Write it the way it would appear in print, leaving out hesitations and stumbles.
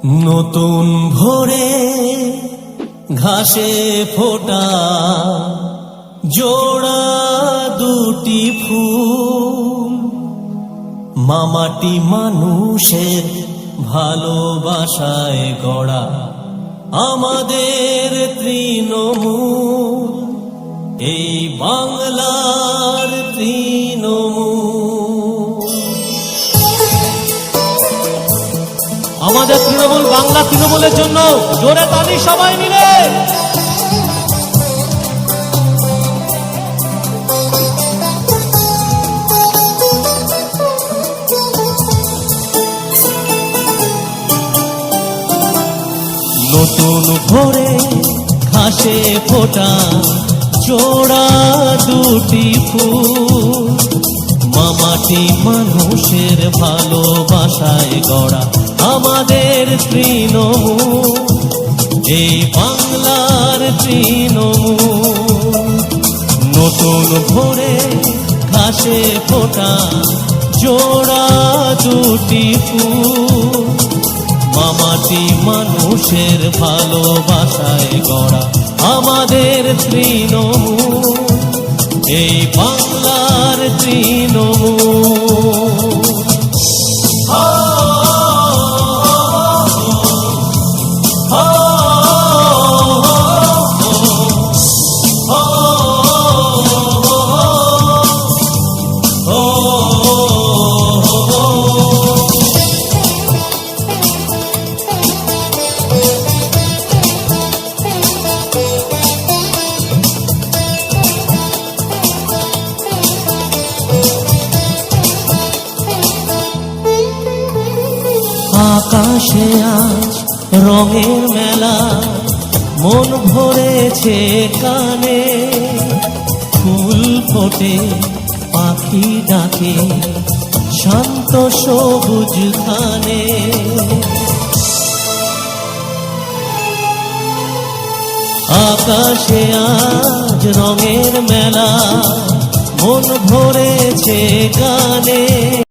নতুন ভোরে ঘাসে ফোটা জোড়া দুটি ফুল, মামাটি মানুষের ভালোবাসায় গড়া আমাদের তৃণমূল, এই বাংলার তৃণমূল। আমাদের তৃণমূল বাংলা তৃণমূলের জন্য জোরে তালি সবাই মিলে। নতুন ভোরে ঘাসে ফোটা জোড়া দুটি ফুল, মামাটি মানুষের ভালোবাসায় গড়া আমাদের তৃণমূল, এই বাংলার তৃণমূল। নতুন ভোরে ঘাসে ফোটা জোড়া দুটি ফুল, মামাটি মানুষের ভালোবাসায় গড়া আমাদের তৃণমূল, এই বাংলার তৃণমূল। আকাশে আজ রঙের মেলা, মন ভরেছে কানে, ফুল ফোটে পাখি ডাকে শান্ত সবুজ খানে। আকাশে আজ রঙের মেলা, মন ভরেছে গানে।